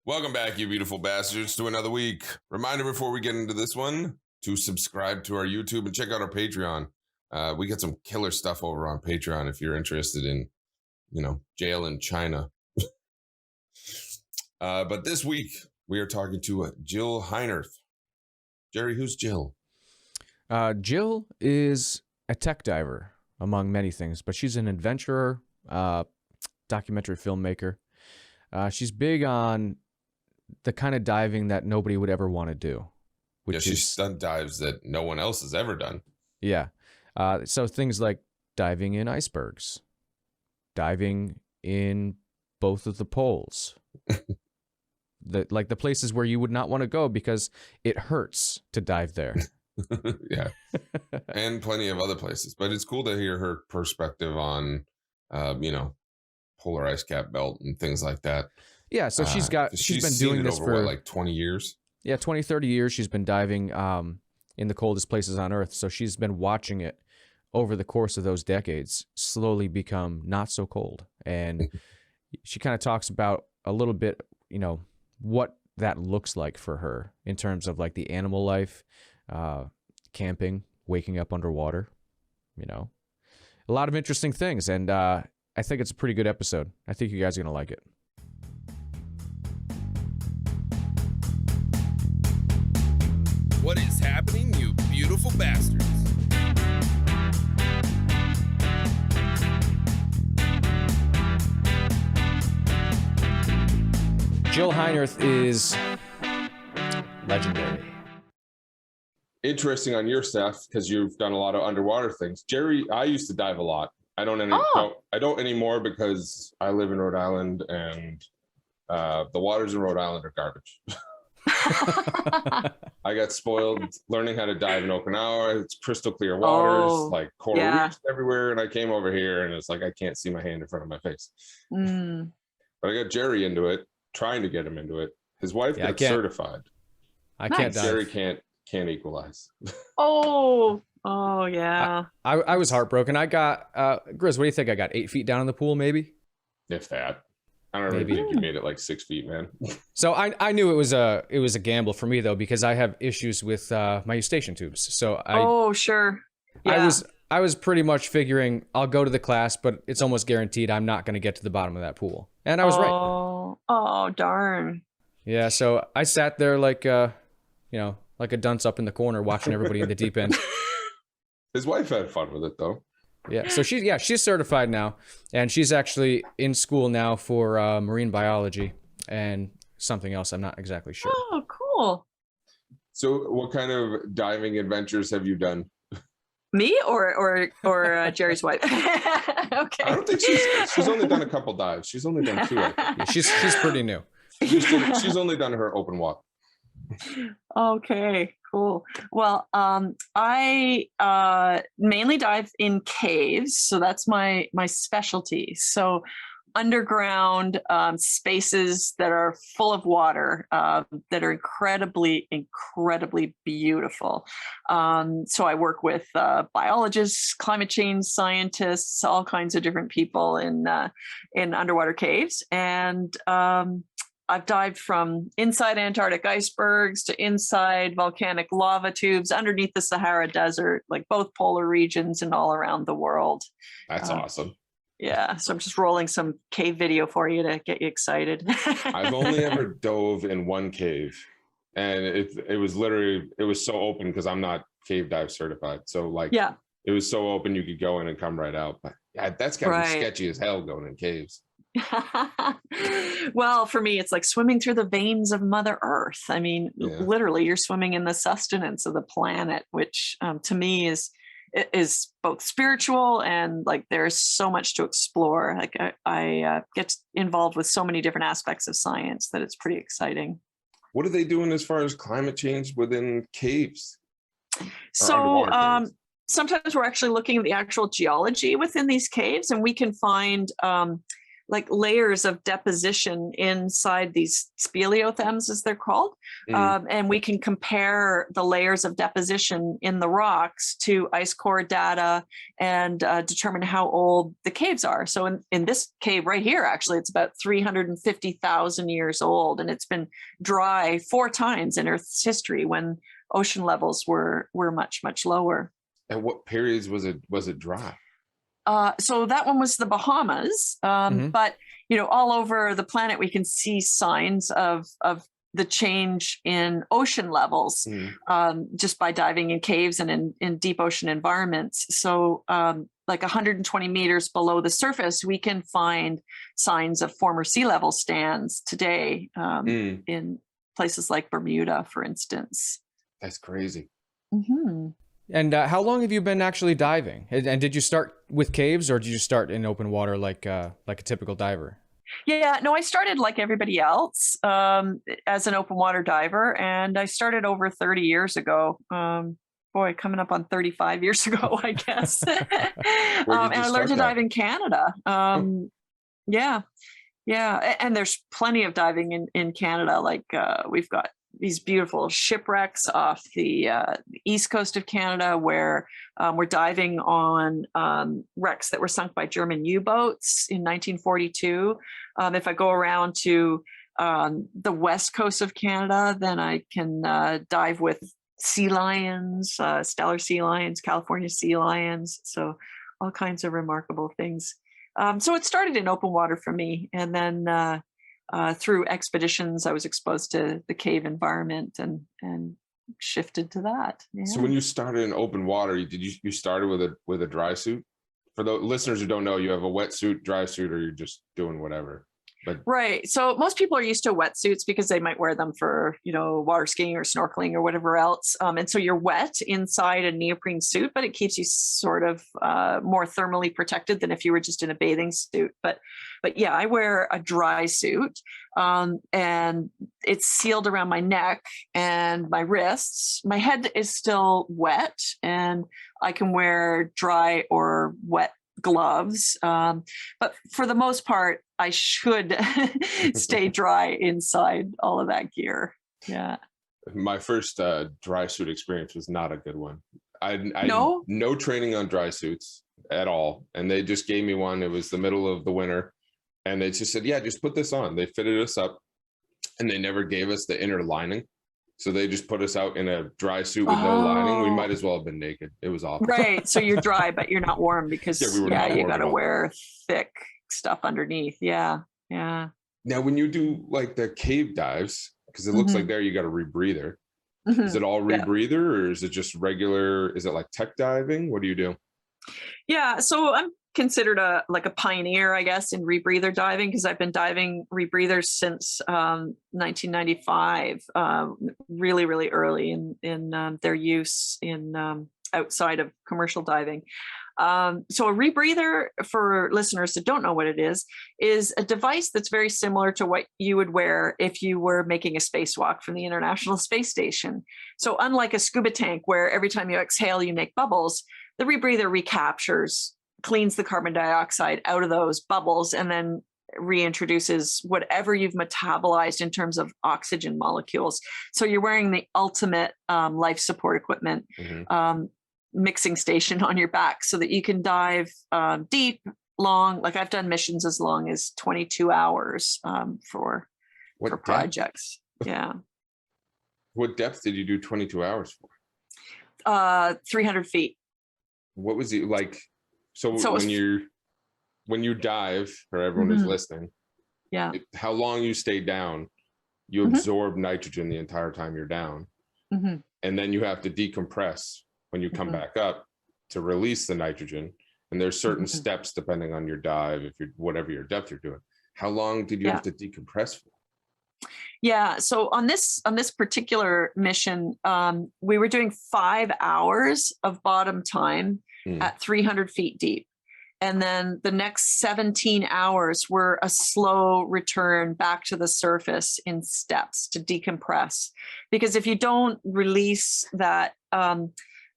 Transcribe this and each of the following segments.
Welcome back, you beautiful bastards, to another week. Reminder before we get into this one to subscribe to our YouTube and check out our Patreon. We got some killer stuff over on Patreon if you're interested in, jail in China. But this week we are talking to Jill Heinerth. Jerry, who's Jill? Jill is a tech diver, among many things, but she's an adventurer, documentary filmmaker. She's big on the kind of diving that nobody would ever want to do. She's done dives that no one else has ever done. Yeah. So things like diving in icebergs, diving in both of the poles, the places where you would not want to go because it hurts to dive there. Yeah. And plenty of other places. But it's cool to hear her perspective on, polar ice cap belt and things like that. Yeah, so she's been doing this for like 20 years. Yeah, 20, 30 years she's been diving in the coldest places on Earth. So she's been watching it over the course of those decades slowly become not so cold. And she kind of talks about a little bit, what that looks like for her in terms of like the animal life, camping, waking up underwater, a lot of interesting things. And I think it's a pretty good episode. I think you guys are going to like it. What is happening, you beautiful bastards? Jill Heinerth is legendary. Interesting on your stuff because you've done a lot of underwater things. Jerry, I used to dive a lot. I don't anymore because I live in Rhode Island and the waters in Rhode Island are garbage. I got spoiled learning how to dive in Okinawa. It's crystal clear waters, like coral reefs everywhere. And I came over here and it's like I can't see my hand in front of my face. But I got Jerry into it, trying to get him into it. His wife got certified. I can't dive. Jerry can't equalize. Oh yeah. I was heartbroken. I got Grizz, what do you think? I got 8 feet down in the pool, maybe? If that. I don't really think you made it like 6 feet, man. So I knew it was a gamble for me though, because I have issues with my eustachian tubes. So sure. Yeah. I was pretty much figuring I'll go to the class, but it's almost guaranteed I'm not going to get to the bottom of that pool. And I was right. Oh, darn. Yeah, so I sat there like like a dunce up in the corner watching everybody in the deep end. His wife had fun with it though. Yeah, so she's certified now, and she's actually in school now for marine biology and something else. I'm not exactly sure. Oh, cool. So what kind of diving adventures have you done? Me or Jerry's wife? Okay. I don't think she's only done a couple dives. She's only done 2. I think. Yeah, she's pretty new. She's only done her open water. Okay, cool. Well, I mainly dive in caves, so that's my specialty. So underground spaces that are full of water that are incredibly beautiful. So I work with biologists, climate change scientists, all kinds of different people in underwater caves, and I've dived from inside Antarctic icebergs to inside volcanic lava tubes, underneath the Sahara Desert, like both polar regions and all around the world. That's awesome. Yeah, so I'm just rolling some cave video for you to get you excited. I've only ever dove in one cave, and it was so open because I'm not cave dive certified. So it was so open you could go in and come right out. But yeah, that's gotta be sketchy as hell going in caves. Well, for me, it's like swimming through the veins of Mother Earth. I mean, literally, you're swimming in the sustenance of the planet, which to me is both spiritual and like there's so much to explore. Like I get involved with so many different aspects of science that it's pretty exciting. What are they doing as far as climate change within caves? So sometimes we're actually looking at the actual geology within these caves, and we can find like layers of deposition inside these speleothems, as they're called. And we can compare the layers of deposition in the rocks to ice core data and determine how old the caves are. So in this cave right here, actually, it's about 350,000 years old, and it's been dry 4 times in Earth's history when ocean levels were much, much lower. At what periods was it dry? So that one was the Bahamas, but all over the planet we can see signs of the change in ocean levels just by diving in caves and in deep ocean environments. So like 120 meters below the surface, we can find signs of former sea level stands today in places like Bermuda, for instance. That's crazy. Mm-hmm. And how long have you been actually diving? And did you start with caves, or did you start in open water like a typical diver? Yeah, no, I started like everybody else as an open water diver, and I started over 30 years ago. Coming up on 35 years ago, I guess. And I learned to dive in Canada. Yeah. And there's plenty of diving in Canada. Like we've got these beautiful shipwrecks off the east coast of Canada where we're diving on wrecks that were sunk by German U-boats in 1942. If I go around to the west coast of Canada, then I can dive with sea lions, stellar sea lions, California sea lions. So all kinds of remarkable things. So it started in open water for me. And then through expeditions, I was exposed to the cave environment and shifted to that. Yeah. So when you started in open water, you started with a dry suit? For the listeners who don't know, you have a wetsuit, dry suit, or you're just doing whatever. But right. So most people are used to wetsuits because they might wear them for, water skiing or snorkeling or whatever else. And so you're wet inside a neoprene suit, but it keeps you sort of more thermally protected than if you were just in a bathing suit. But yeah, I wear a dry suit and it's sealed around my neck and my wrists. My head is still wet and I can wear dry or wet gloves. But for the most part, I should stay dry inside all of that gear. Yeah. My first dry suit experience was not a good one. I No? no training on dry suits at all. And they just gave me one. It was the middle of the winter. And they just said, yeah, just put this on. They fitted us up and they never gave us the inner lining. So they just put us out in a dry suit with no lining. We might as well have been naked. It was awful. Right. So you're dry, but you're not warm because you got to wear thick stuff underneath. Yeah. Yeah. Now, when you do like the cave dives, because it looks like there you got a rebreather. Is it all rebreather or is it just regular? Is it like tech diving? What do you do? Yeah. So I'm considered a pioneer, I guess, in rebreather diving because I've been diving rebreathers since 1995, really, really early in their use in outside of commercial diving. So a rebreather, for listeners that don't know what it is a device that's very similar to what you would wear if you were making a spacewalk from the International Space Station. So unlike a scuba tank where every time you exhale, you make bubbles, the rebreather recaptures, cleans the carbon dioxide out of those bubbles, and then reintroduces whatever you've metabolized in terms of oxygen molecules. So you're wearing the ultimate life support equipment. Mixing station on your back so that you can dive deep, long. Like I've done missions as long as 22 hours for projects. Yeah. What depth did you do 22 hours for? 300 feet. What was it like? So when you dive, for everyone who's listening, how long you stay down, you absorb nitrogen the entire time you're down. And then you have to decompress when you come back up to release the nitrogen. And there's certain steps depending on your dive, if you're whatever your depth you're doing. How long did you have to decompress for? Yeah. So on this particular mission, we were doing 5 hours of bottom time at 300 feet deep. And then the next 17 hours were a slow return back to the surface in steps to decompress. Because if you don't release that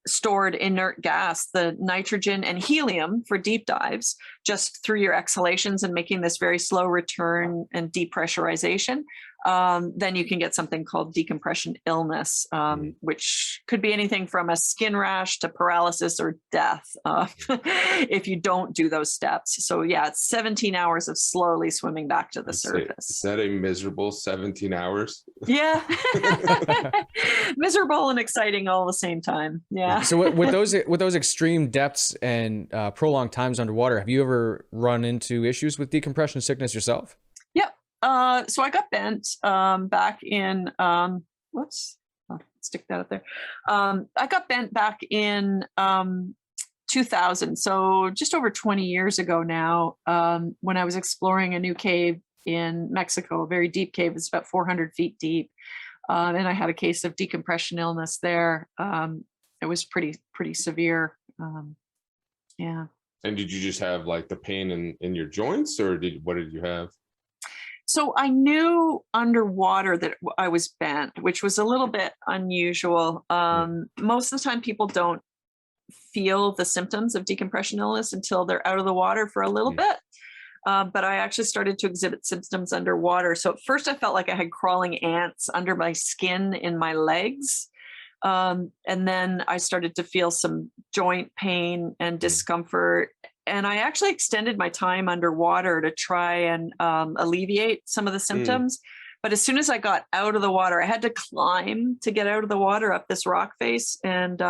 stored inert gas, the nitrogen and helium for deep dives, just through your exhalations and making this very slow return and depressurization, then you can get something called decompression illness, which could be anything from a skin rash to paralysis or death if you don't do those steps. So yeah, it's 17 hours of slowly swimming back to the surface. Is that a miserable 17 hours? Yeah. Miserable and exciting all at the same time. Yeah. So with those extreme depths and prolonged times underwater, have you ever run into issues with decompression sickness yourself? Yep. So I got bent back in whoops. Oh, stick that up there. I got bent back in 2000, so just over 20 years ago now, when I was exploring a new cave in Mexico, a very deep cave. It's about 400 feet deep. And I had a case of decompression illness there. It was pretty severe. Yeah. And did you just have like the pain in your joints, or what did you have? So I knew underwater that I was bent, which was a little bit unusual. Most of the time people don't feel the symptoms of decompression illness until they're out of the water for a little bit. But I actually started to exhibit symptoms underwater. So at first I felt like I had crawling ants under my skin in my legs. And then I started to feel some joint pain and discomfort. And I actually extended my time underwater to try and alleviate some of the symptoms. But as soon as I got out of the water, I had to climb to get out of the water up this rock face. And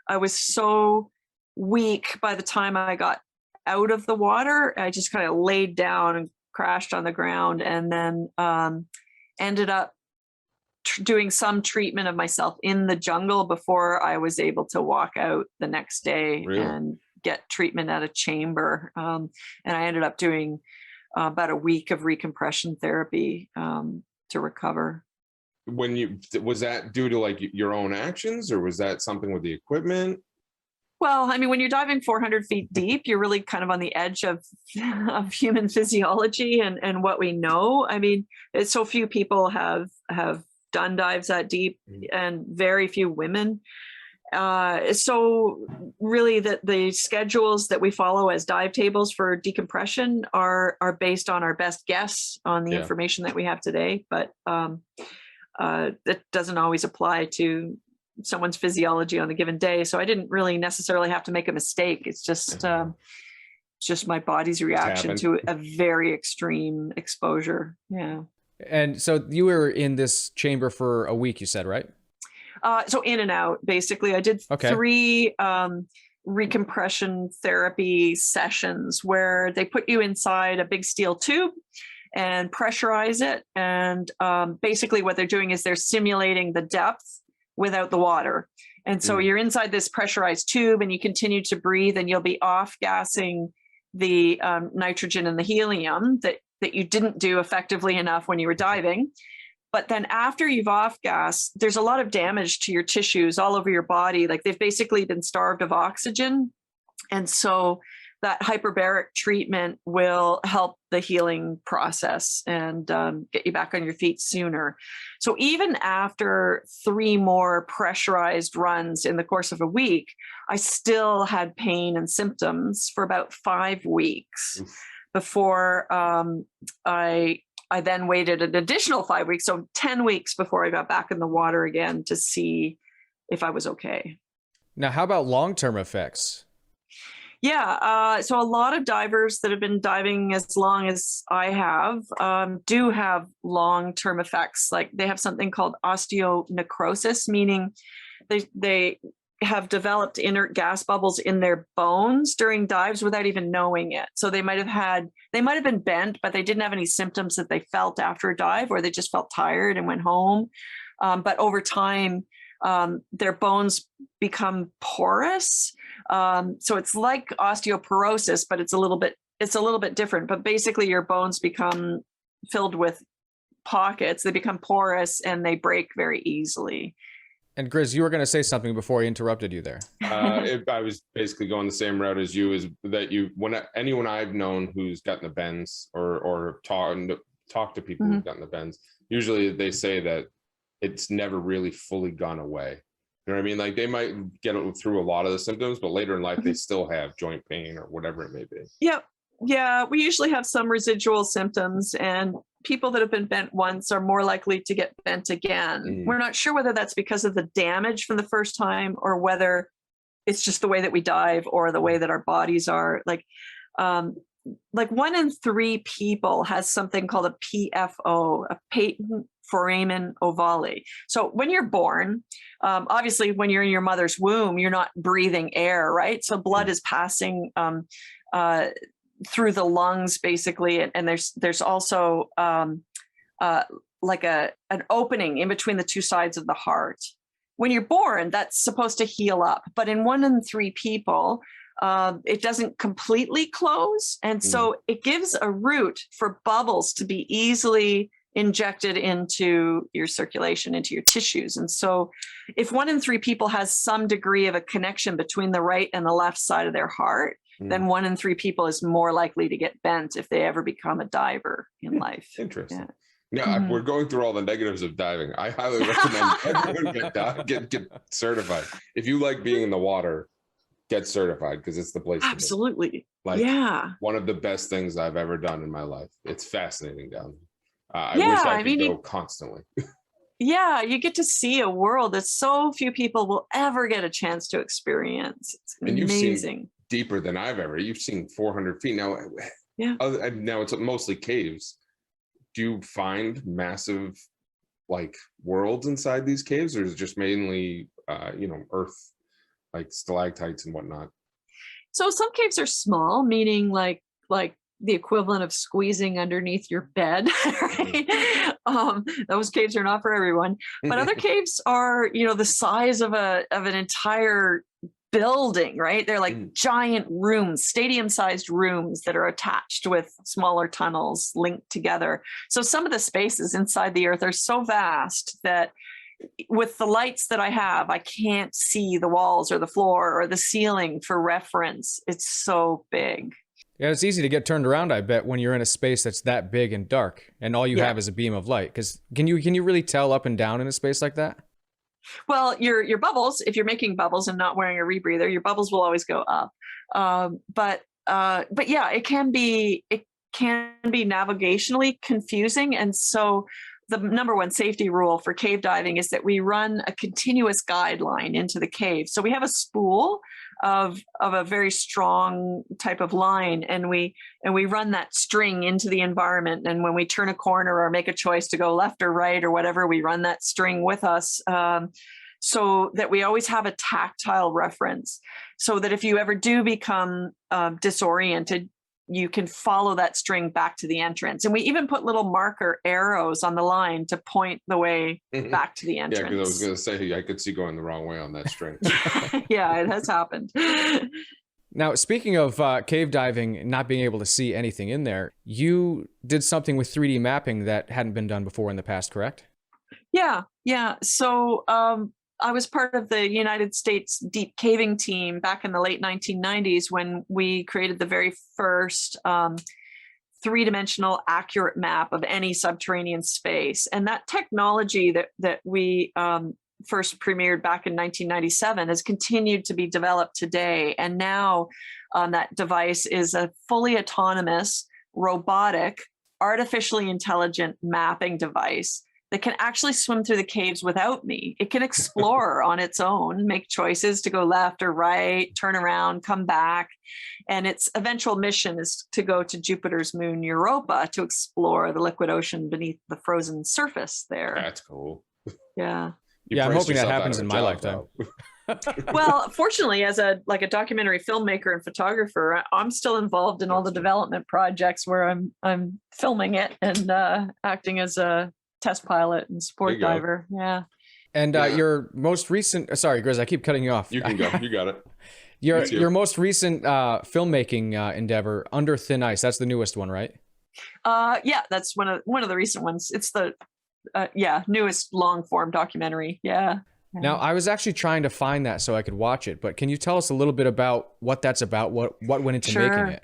I was so weak by the time I got out of the water. I just kind of laid down and crashed on the ground, and then ended up doing some treatment of myself in the jungle before I was able to walk out the next day and get treatment at a chamber. And I ended up doing about a week of recompression therapy to recover. Was that due to like your own actions, or was that something with the equipment? Well, I mean, when you're diving 400 feet deep, you're really kind of on the edge of human physiology and what we know. I mean, it's so few people have done dives that deep, and very few women. So really the schedules that we follow as dive tables for decompression are based on our best guess on the information that we have today. But that doesn't always apply to someone's physiology on a given day. So I didn't really necessarily have to make a mistake. It's just my body's reaction to a very extreme exposure. Yeah. And so you were in this chamber for a week, you said, right? So in and out, basically. I did 3 recompression therapy sessions where they put you inside a big steel tube and pressurize it. And basically what they're doing is they're simulating the depth without the water. And so you're inside this pressurized tube and you continue to breathe, and you'll be off gassing the nitrogen and the helium that you didn't do effectively enough when you were diving. But then after you've off gas, there's a lot of damage to your tissues all over your body. Like they've basically been starved of oxygen. And so that hyperbaric treatment will help the healing process and get you back on your feet sooner. So even after 3 more pressurized runs in the course of a week, I still had pain and symptoms for about 5 weeks before I then waited an additional 5 weeks, so 10 weeks before I got back in the water again to see if I was okay. Now, how about long-term effects? Yeah, so a lot of divers that have been diving as long as I have do have long-term effects. Like they have something called osteonecrosis, meaning they have developed inert gas bubbles in their bones during dives without even knowing it. So they might have been bent, but they didn't have any symptoms that they felt after a dive, or they just felt tired and went home. But over time, their bones become porous. So it's like osteoporosis, but it's a little bit different. But basically your bones become filled with pockets. They become porous and they break very easily. And Grizz, you were going to say something before I interrupted you there. I was basically going the same route as you, is that anyone I've known who's gotten the bends or talked to people who've gotten the bends, usually they say that it's never really fully gone away. You know what I mean? Like they might get through a lot of the symptoms, but later in life, they still have joint pain or whatever it may be. Yep. Yeah, we usually have some residual symptoms, and people that have been bent once are more likely to get bent again. We're not sure whether that's because of the damage from the first time or whether it's just the way that we dive or the way that our bodies are. Like 1 in 3 people has something called a PFO, a patent foramen ovale. So when you're born, obviously when you're in your mother's womb, you're not breathing air, right? So blood is passing through the lungs basically, and there's also like an opening in between the two sides of the heart. When you're born, that's supposed to heal up, but in 1 in 3 people, it doesn't completely close, and so it gives a route for bubbles to be easily injected into your circulation, into your tissues. And so if 1 in 3 people has some degree of a connection between the right and the left side of their heart, then 1 in 3 people is more likely to get bent if they ever become a diver in life. Interesting. Yeah, we're going through all the negatives of diving. I highly recommend everyone get certified. If you like being in the water, get certified, because it's the place to be. Absolutely. Like, yeah. One of the best things I've ever done in my life. It's fascinating down there. I wish I could go constantly. Yeah, you get to see a world that so few people will ever get a chance to experience. It's amazing. And you've seen deeper than I've ever. You've seen 400 feet. Now, now it's mostly caves. Do you find massive like worlds inside these caves, or is it just mainly earth, like stalactites and whatnot? So some caves are small, meaning like the equivalent of squeezing underneath your bed, right? Those caves are not for everyone, but other caves are, the size of an entire building, right? They're like giant rooms, stadium-sized rooms that are attached with smaller tunnels linked together. So some of the spaces inside the earth are so vast that with the lights that I have, I can't see the walls or the floor or the ceiling for reference. It's so big. Yeah, it's easy to get turned around, I bet, when you're in a space that's that big and dark and all you have is a beam of light. Because can you really tell up and down in a space like that? Well, your bubbles, if you're making bubbles and not wearing a rebreather, your bubbles will always go up. But yeah, it can be navigationally confusing. And so the number one safety rule for cave diving is that we run a continuous guideline into the cave. So we have a spool of a very strong type of line, and we run that string into the environment. And when we turn a corner or make a choice to go left or right or whatever, we run that string with us, so that we always have a tactile reference, so that if you ever do become disoriented, you can follow that string back to the entrance. And we even put little marker arrows on the line to point the way back to the entrance. Yeah, because I was going to say, I could see going the wrong way on that string. Yeah, it has happened. Now, speaking of cave diving, not being able to see anything in there, you did something with 3D mapping that hadn't been done before in the past, correct? Yeah. So I was part of the United States deep caving team back in the late 1990s when we created the very first three-dimensional accurate map of any subterranean space. And that technology that we first premiered back in 1997 has continued to be developed today. And now that device is a fully autonomous, robotic, artificially intelligent mapping device that can actually swim through the caves without me. It can explore on its own, make choices to go left or right, turn around, come back. And its eventual mission is to go to Jupiter's moon, Europa, to explore the liquid ocean beneath the frozen surface there. That's cool. Yeah. I'm hoping that happens in my lifetime. Well, fortunately, as a documentary filmmaker and photographer, I'm still involved in all the development projects where I'm filming it and acting as a test pilot and support diver. Yeah. And your most recent, sorry, Grizz, I keep cutting you off. You can go. You got it. Your most recent filmmaking endeavor, Under Thin Ice. That's the newest one, right? Yeah, that's one of the recent ones. It's the newest long form documentary. Yeah. Now, I was actually trying to find that so I could watch it, but can you tell us a little bit about what that's about? What went into making it?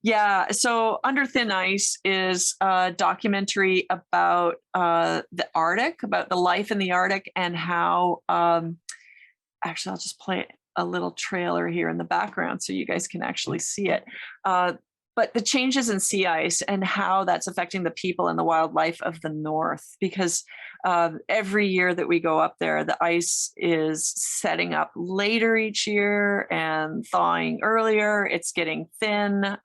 Yeah, so Under Thin Ice is a documentary about the Arctic, about the life in the Arctic, and how actually, I'll just play a little trailer here in the background so you guys can actually see it. But the changes in sea ice and how that's affecting the people and the wildlife of the North, because every year that we go up there, the ice is setting up later each year and thawing earlier. It's getting thin.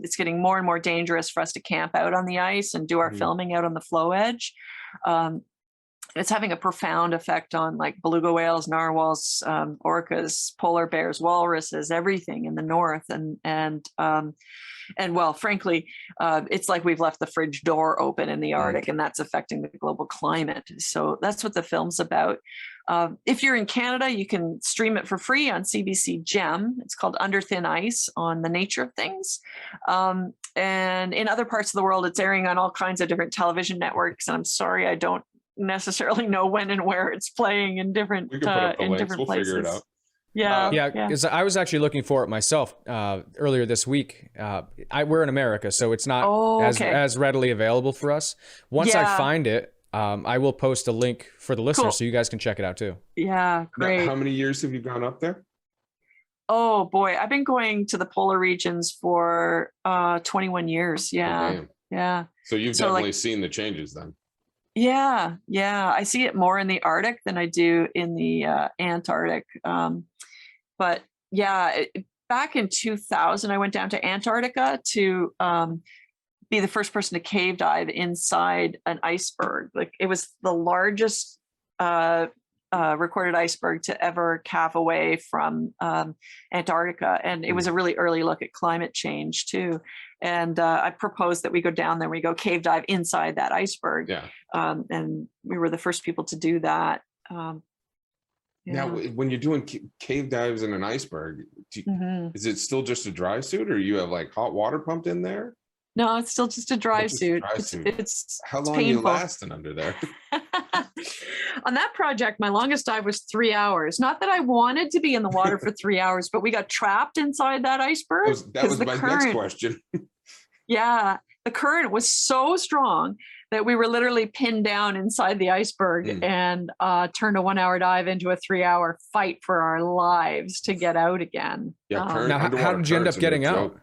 It's getting more and more dangerous for us to camp out on the ice and do our filming out on the floe edge. It's having a profound effect on like beluga whales, narwhals, orcas, polar bears, walruses, everything in the North. And well, frankly, it's like we've left the fridge door open in the Arctic, and that's affecting the global climate. So that's what the film's about. If you're in Canada, you can stream it for free on CBC Gem. It's called Under Thin Ice on the nature of things. And in other parts of the world, it's airing on all kinds of different television networks. And I'm sorry, I don't necessarily know when and where it's playing in different places. Figure it out. Yeah, because I was actually looking for it myself earlier this week. We're in America, so it's not as readily available for us. Once I find it, I will post a link for the listeners so you guys can check it out too. Yeah, great. Now, how many years have you gone up there? Oh boy, I've been going to the polar regions for 21 years. Yeah, yeah. So you've definitely seen the changes then. Yeah, I see it more in the Arctic than I do in the Antarctic. But yeah, back in 2000, I went down to Antarctica to be the first person to cave dive inside an iceberg. Like it was the largest recorded iceberg to ever calve away from Antarctica. And it was a really early look at climate change too. And I proposed that we go down there, we go cave dive inside that iceberg. Yeah. And we were the first people to do that. Now, when you're doing cave dives in an iceberg, is it still just a dry suit, or you have like hot water pumped in there? No, it's still just a dry suit. It's how long painful. Are you lasting under there? On that project, my longest dive was 3 hours. Not that I wanted to be in the water for 3 hours, but we got trapped inside that iceberg. That was my next question. Yeah, the current was so strong that we were literally pinned down inside the iceberg and turned a 1 hour dive into a 3 hour fight for our lives to get out again. Yeah. Now, how did you end up getting out?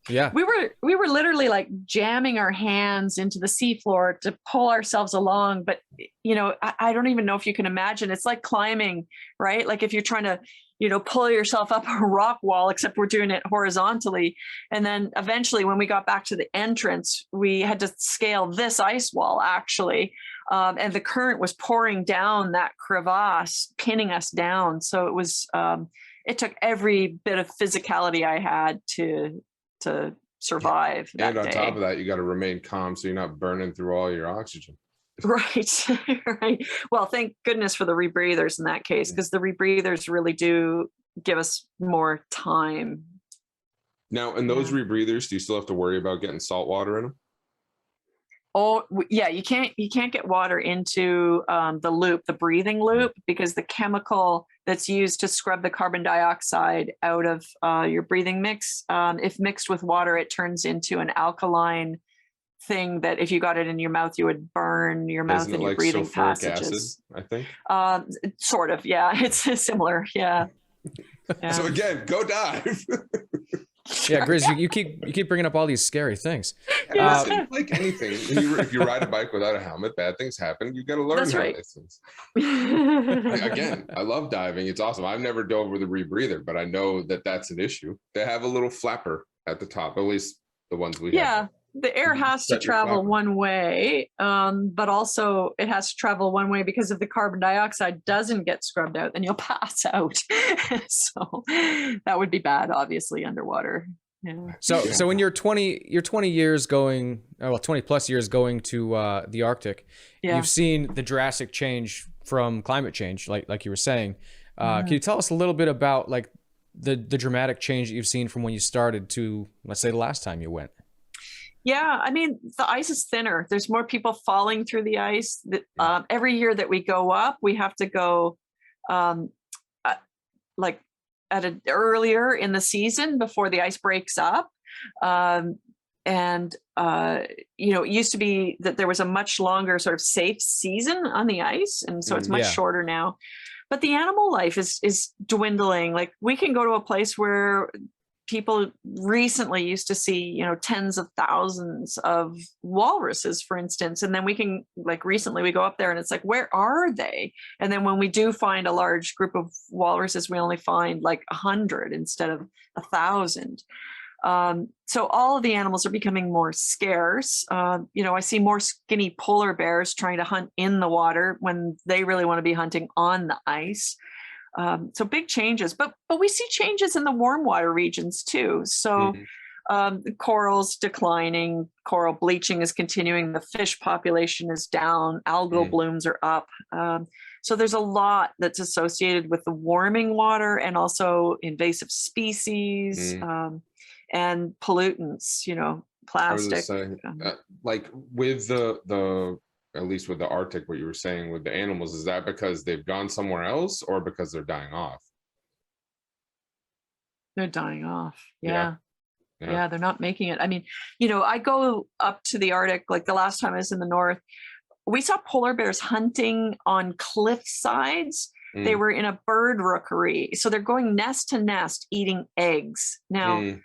Yeah, we were literally like jamming our hands into the seafloor to pull ourselves along. But, you know, I don't even know if you can imagine. It's like climbing, right? Like if you're trying to, you know, pull yourself up a rock wall, except we're doing it horizontally. And then eventually when we got back to the entrance, we had to scale this ice wall actually. And the current was pouring down that crevasse, pinning us down. So it was, it took every bit of physicality I had to survive that and on day. Top of that, you got to remain calm so you're not burning through all your oxygen. Right. Right. Well, thank goodness for the rebreathers in that case, because the rebreathers really do give us more time. Now, in those rebreathers, do you still have to worry about getting salt water in them? Oh yeah, you can't get water into the loop, the breathing loop, because the chemical that's used to scrub the carbon dioxide out of your breathing mix, if mixed with water, it turns into an alkaline thing that if you got it in your mouth, you would burn your mouth and your breathing passages. Acid, I think. Sort of, yeah. It's similar, yeah. So again, go dive. Yeah, Grizz, you keep bringing up all these scary things. Like anything, if you ride a bike without a helmet, bad things happen. You got to learn how these things. Again, I love diving. It's awesome. I've never dove with a rebreather, but I know that that's an issue. They have a little flapper at the top, at least the ones we have. Yeah, the air has to travel one way, but also it has to travel one way because if the carbon dioxide doesn't get scrubbed out, then you'll pass out. So that would be bad, obviously, underwater. Yeah. So when you're 20 years going, 20 plus years going to the Arctic, you've seen the drastic change from climate change, like you were saying. Can you tell us a little bit about like the dramatic change that you've seen from when you started to, let's say, the last time you went? Yeah, I mean, the ice is thinner. There's more people falling through the ice. Every year that we go up, we have to go like earlier in the season before the ice breaks up. You know, it used to be that there was a much longer sort of safe season on the ice. And so it's much shorter now. but the animal life is dwindling. Like we can go to a place where people recently used to see, you know, tens of thousands of walruses, for instance. And then we can, like, recently we go up there and it's like, where are they? And then when we do find a large group of walruses, we only find like 100 instead of 1,000. So all of the animals are becoming more scarce. You know, I see more skinny polar bears trying to hunt in the water when they really want to be hunting on the ice. So big changes, but we see changes in the warm water regions too. So corals declining, coral bleaching is continuing, the fish population is down, algal blooms are up. So there's a lot that's associated with the warming water and also invasive species and pollutants, you know, plastic. Like with the at least with the Arctic, what you were saying with the animals, is that because they've gone somewhere else or because they're dying off? They're dying off. Yeah, they're not making it. I mean, you know, I go up to the Arctic, like the last time I was in the north, we saw polar bears hunting on cliff sides. They were in a bird rookery. So they're going nest to nest eating eggs. Now,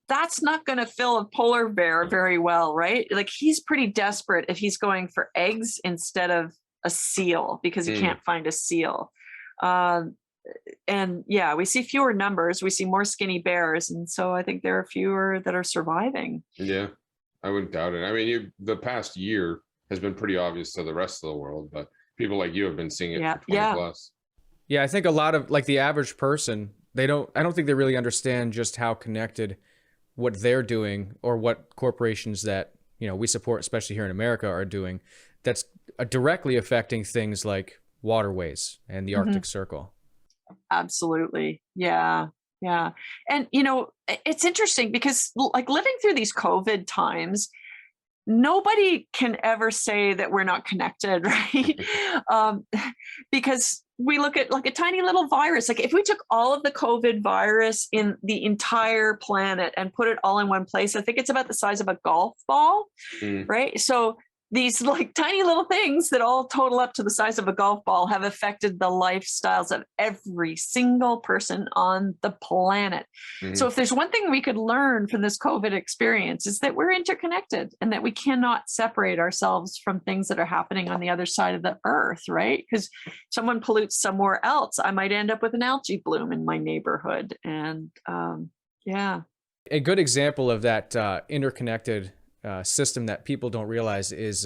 that's not going to fill a polar bear very well, right? Like he's pretty desperate if he's going for eggs instead of a seal because he can't find a seal. And yeah, we see fewer numbers. We see more skinny bears. And so I think there are fewer that are surviving. Yeah, I wouldn't doubt it. I mean, the past year has been pretty obvious to the rest of the world, but people like you have been seeing it for 20 plus. Yeah, I think a lot of, like, the average person, I don't think they really understand just how connected what they're doing or what corporations that, you know, we support, especially here in America, are doing, that's directly affecting things like waterways and the Arctic Circle. Absolutely. Yeah. Yeah. And, you know, it's interesting because, like, living through these COVID times, nobody can ever say that we're not connected, right? Because we look at like a tiny little virus. Like if we took all of the COVID virus in the entire planet and put it all in one place, I think it's about the size of a golf ball, right? So these like tiny little things that all total up to the size of a golf ball have affected the lifestyles of every single person on the planet. So if there's one thing we could learn from this COVID experience, is that we're interconnected and that we cannot separate ourselves from things that are happening on the other side of the earth, right? Because someone pollutes somewhere else, I might end up with an algae bloom in my neighborhood. And a good example of that interconnected system that people don't realize is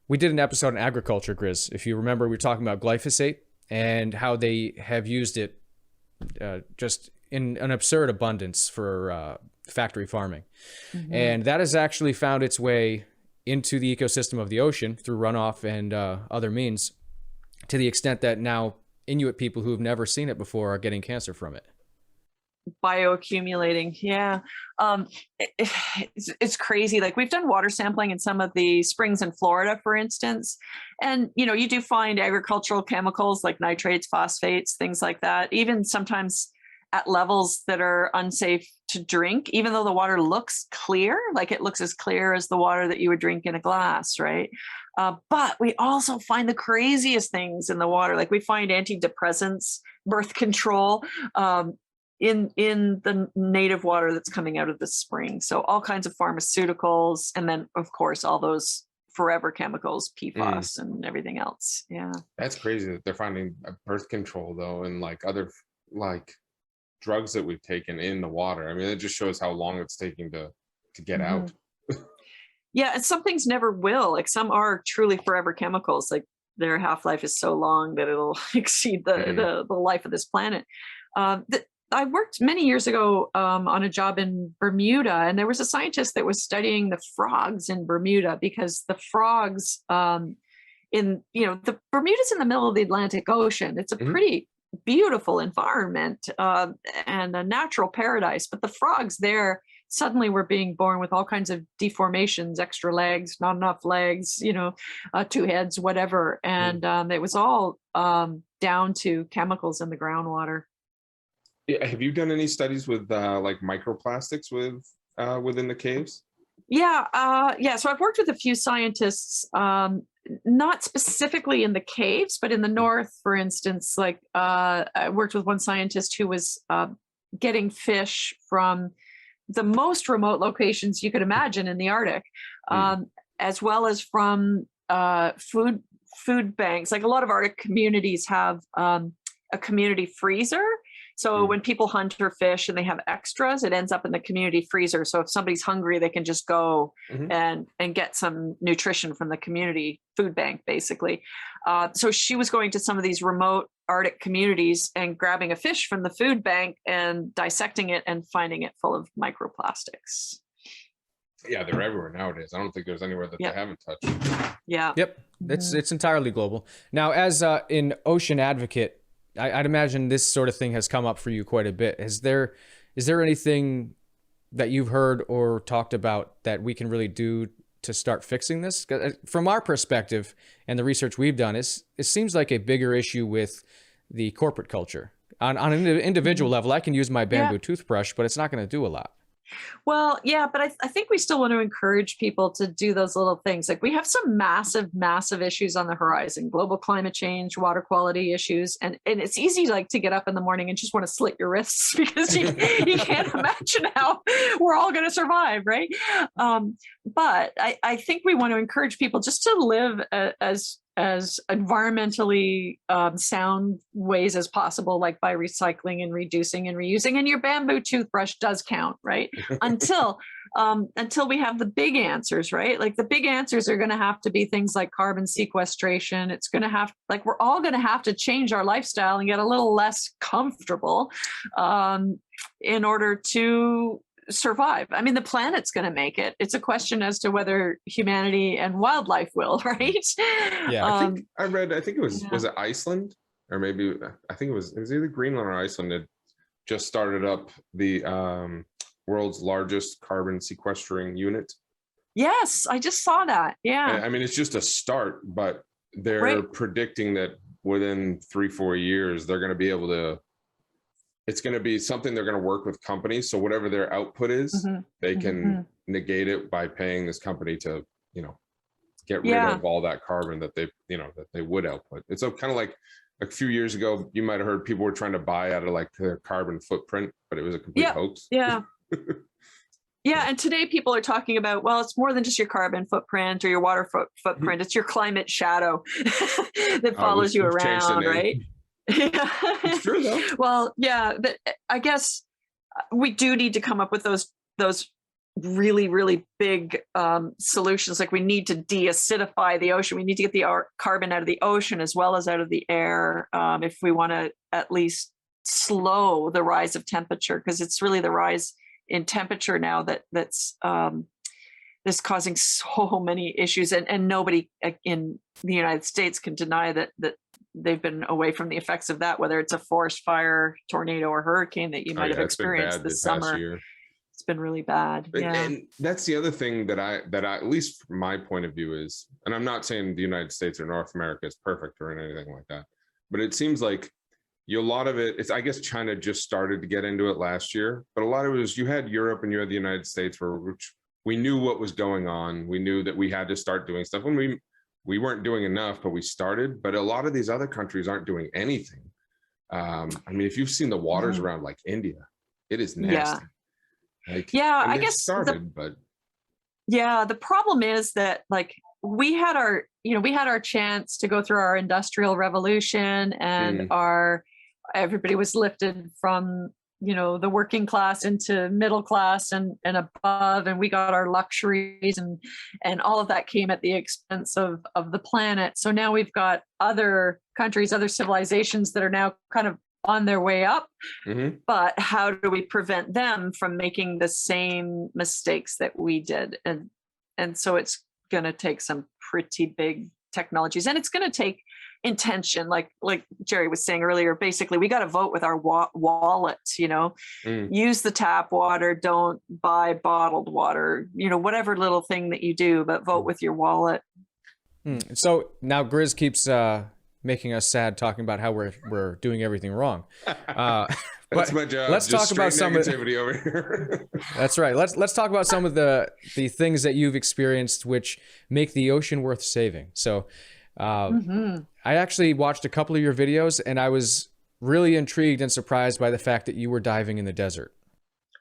we did an episode on agriculture, Grizz. If you remember, we were talking about glyphosate and how they have used it just in an absurd abundance for factory farming. And that has actually found its way into the ecosystem of the ocean through runoff and other means, to the extent that now Inuit people who've never seen it before are getting cancer from it. Bioaccumulating. Yeah. It's crazy. Like we've done water sampling in some of the springs in Florida, for instance. And, you know, you do find agricultural chemicals like nitrates, phosphates, things like that, even sometimes at levels that are unsafe to drink, even though the water looks clear, like it looks as clear as the water that you would drink in a glass, right? But we also find the craziest things in the water. Like we find antidepressants, birth control, in the native water that's coming out of the spring. So all kinds of pharmaceuticals, and then of course all those forever chemicals, PFAS and everything else. Yeah, that's crazy that they're finding birth control though, and like other like drugs that we've taken in the water. I mean, it just shows how long it's taking to get out. Yeah, and some things never will. Like some are truly forever chemicals. Like their half-life is so long that it'll exceed the life of this planet. I worked many years ago on a job in Bermuda, and there was a scientist that was studying the frogs in Bermuda, because the frogs the Bermuda's in the middle of the Atlantic Ocean. It's a pretty beautiful environment and a natural paradise, but the frogs there suddenly were being born with all kinds of deformations, extra legs, not enough legs, two heads, whatever. And it was all down to chemicals in the groundwater. Have you done any studies with like microplastics within the caves? Yeah. So I've worked with a few scientists, not specifically in the caves, but in the north, for instance. Like I worked with one scientist who was getting fish from the most remote locations you could imagine in the Arctic, as well as from food banks. Like a lot of Arctic communities have a community freezer. So when people hunt or fish and they have extras, it ends up in the community freezer. So if somebody's hungry, they can just go and get some nutrition from the community food bank, basically. So she was going to some of these remote Arctic communities and grabbing a fish from the food bank and dissecting it and finding it full of microplastics. Yeah, they're everywhere nowadays. I don't think there's anywhere that they haven't touched. Yeah. Yep. It's entirely global. Now, as an ocean advocate, I'd imagine this sort of thing has come up for you quite a bit. Is there anything that you've heard or talked about that we can really do to start fixing this? 'Cause from our perspective and the research we've done, it seems like a bigger issue with the corporate culture. On an individual level, I can use my bamboo toothbrush, but it's not going to do a lot. Well, yeah, but I think we still want to encourage people to do those little things. Like we have some massive issues on the horizon: global climate change, water quality issues, and it's easy to get up in the morning and just want to slit your wrists because you can't imagine how we're all going to survive, right? But I think we want to encourage people just to live as environmentally sound ways as possible, like by recycling and reducing and reusing. And your bamboo toothbrush does count, right? Until we have the big answers, right? Like the big answers are going to have to be things like carbon sequestration. It's going to have, like, we're all going to have to change our lifestyle and get a little less comfortable in order to survive. I mean, the planet's going to make it. It's a question as to whether humanity and wildlife will, right? Yeah. I think it was it Iceland, or maybe I think it was either Greenland or Iceland that just started up the world's largest carbon sequestering unit. Yes, I just saw that. Yeah. And, I mean, it's just a start, but they're predicting that within 3-4 years, they're going to be able to, it's going to be something they're going to work with companies. So whatever their output is, they can negate it by paying this company to, get rid of all that carbon that they would output. It's kind of like a few years ago, you might have heard people were trying to buy out of like their carbon footprint, but it was a complete hoax. Yeah. Yeah. And today people are talking about, well, it's more than just your carbon footprint or your water footprint. It's your climate shadow that follows you around, right? Yeah. It's true though. Well, yeah, but I guess we do need to come up with those really big solutions. Like we need to deacidify the ocean. We need to get the carbon out of the ocean as well as out of the air if we want to at least slow the rise of temperature, because it's really the rise in temperature now that's causing so many issues, and nobody in the United States can deny that they've been away from the effects of that, whether it's a forest fire, tornado, or hurricane that you might have experienced this summer. Year. It's been really bad. And that's the other thing that I, at least from my point of view, is, and I'm not saying the United States or North America is perfect or anything like that, but it seems like a lot of it's, I guess China just started to get into it last year, but a lot of it was, you had Europe and you had the United States, where we knew what was going on. We knew that we had to start doing stuff. When we weren't doing enough, but we started. But a lot of these other countries aren't doing anything. I mean, if you've seen the waters around like India, it is nasty. I guess started, but the problem is that, like, we had our chance to go through our industrial revolution, and everybody was lifted from the working class into middle class and above, and we got our luxuries, and all of that came at the expense of the planet. So now we've got other countries, other civilizations that are now kind of on their way up, but how do we prevent them from making the same mistakes that we did? And so it's going to take some pretty big technologies, and it's going to take intention, like Jerry was saying earlier. Basically, we got to vote with our wallets. Use the tap water, don't buy bottled water, whatever little thing that you do, but vote with your wallet. So now Grizz keeps making us sad talking about how we're doing everything wrong, That's my job. Let's talk about some negativity over here. That's right. Let's talk about some of the things that you've experienced which make the ocean worth saving. So I actually watched a couple of your videos, and I was really intrigued and surprised by the fact that you were diving in the desert.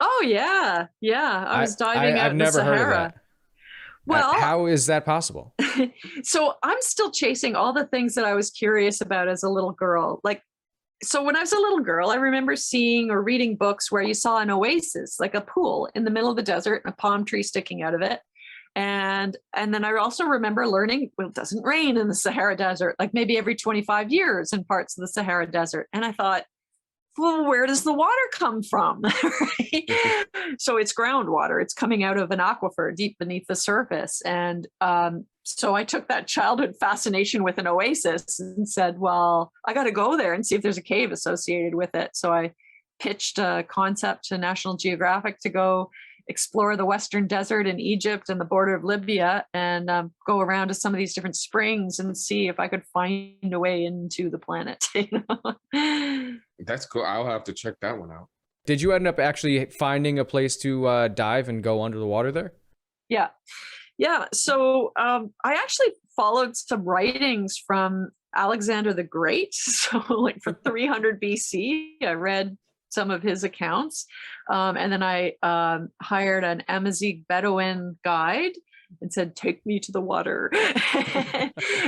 Oh yeah. I was diving out I've in the never Sahara. heard of that. Well, how is that possible? So I'm still chasing all the things that I was curious about as a little girl. Like, so when I was a little girl, I remember seeing or reading books where you saw an oasis, like a pool in the middle of the desert and a palm tree sticking out of it. And then I also remember learning, well, it doesn't rain in the Sahara Desert, like maybe every 25 years in parts of the Sahara Desert. And I thought, well, where does the water come from? Right? So it's groundwater. It's coming out of an aquifer deep beneath the surface. And so I took that childhood fascination with an oasis and said, well, I got to go there and see if there's a cave associated with it. So I pitched a concept to National Geographic to go explore the Western Desert in Egypt and the border of Libya, and go around to some of these different springs and see if I could find a way into the planet. That's cool. I'll have to check that one out. Did you end up actually finding a place to dive and go under the water there? Yeah. So I actually followed some writings from Alexander the Great. So like from 300 BC, I read some of his accounts. And then I hired an Amazigh Bedouin guide and said, take me to the water.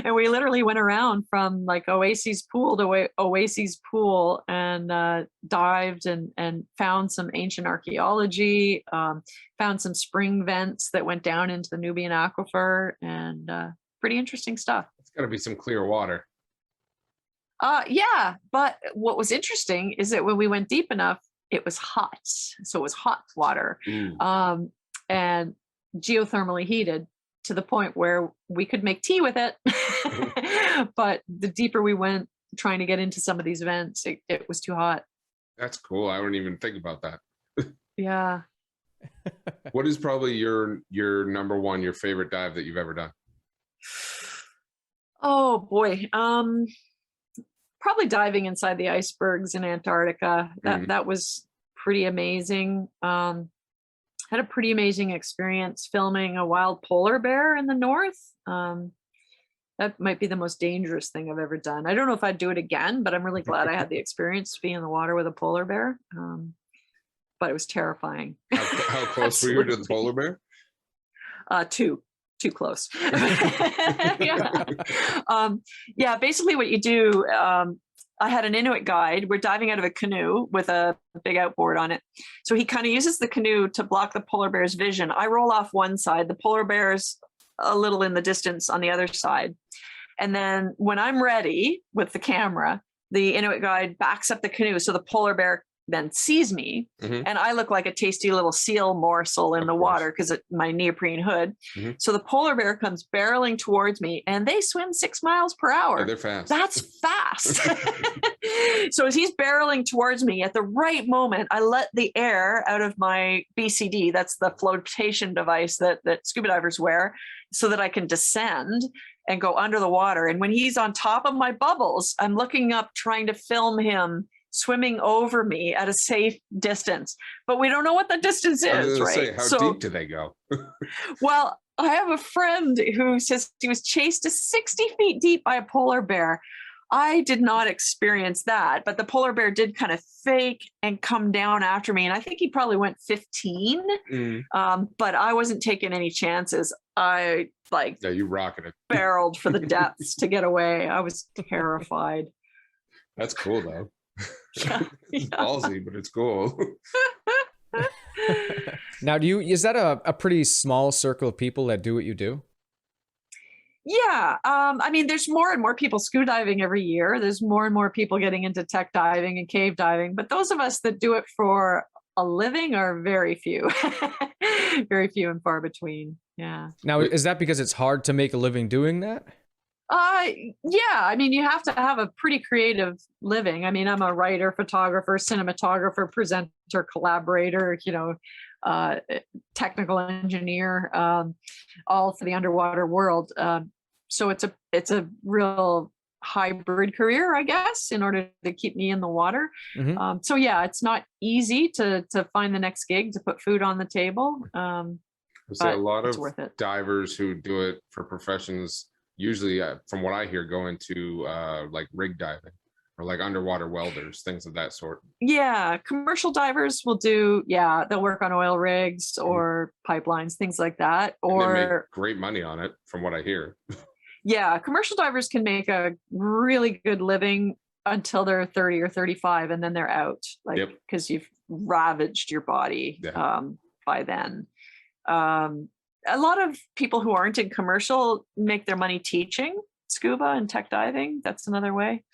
And we literally went around from like Oasis Pool to Oasis Pool and dived and found some ancient archaeology, found some spring vents that went down into the Nubian aquifer, and pretty interesting stuff. It's got to be some clear water. Yeah, but what was interesting is that when we went deep enough, it was hot. So it was hot water, and geothermally heated to the point where we could make tea with it. But the deeper we went trying to get into some of these vents, it was too hot. That's cool. I wouldn't even think about that. Yeah. What is probably your number one, your favorite dive that you've ever done? Oh boy. Probably diving inside the icebergs in Antarctica. That was pretty amazing. Had a pretty amazing experience filming a wild polar bear in the north. That might be the most dangerous thing I've ever done. I don't know if I'd do it again, but I'm really glad I had the experience to be in the water with a polar bear. But it was terrifying. How close were you to the polar bear? Too close. Yeah. Basically what you do, I had an Inuit guide. We're diving out of a canoe with a big outboard on it. So he kind of uses the canoe to block the polar bear's vision. I roll off one side, the polar bear's a little in the distance on the other side. And then when I'm ready with the camera, the Inuit guide backs up the canoe so the polar bear then sees me, and I look like a tasty little seal morsel in the water because of my neoprene hood. So the polar bear comes barreling towards me, and they swim 6 miles per hour. Yeah, they're fast. That's fast. So as he's barreling towards me, at the right moment, I let the air out of my BCD. That's the flotation device that scuba divers wear, so that I can descend and go under the water. And when he's on top of my bubbles, I'm looking up, trying to film him swimming over me at a safe distance, but we don't know what the distance is, right? How deep do they go? Well, I have a friend who says he was chased to 60 feet deep by a polar bear. I did not experience that, but the polar bear did kind of fake and come down after me, and I think he probably went 15. But I wasn't taking any chances. I you rocketed, barreled for the depths to get away. I was terrified. That's cool though. Yeah. It's ballsy, but it's cool. Now, is that a pretty small circle of people that do what you do? Yeah. I mean, there's more and more people scuba diving every year. There's more and more people getting into tech diving and cave diving, but those of us that do it for a living are very few. Very few and far between. Yeah. Now, is that because it's hard to make a living doing that? Yeah, I mean, you have to have a pretty creative living. I mean, I'm a writer, photographer, cinematographer, presenter, collaborator, technical engineer, all for the underwater world. So it's a real hybrid career, I guess, in order to keep me in the water. So yeah, it's not easy to find the next gig to put food on the table. But a lot of worth it. divers who do it for professions usually, from what I hear, go into like rig diving or like underwater welders, things of that sort. Yeah, commercial divers will do, they'll work on oil rigs or pipelines, things like that. Or and they make great money on it, from what I hear. Yeah, commercial divers can make a really good living until they're 30 or 35, and then they're out, like, because you've ravaged your body by then. A lot of people who aren't in commercial make their money teaching scuba and tech diving. That's another way.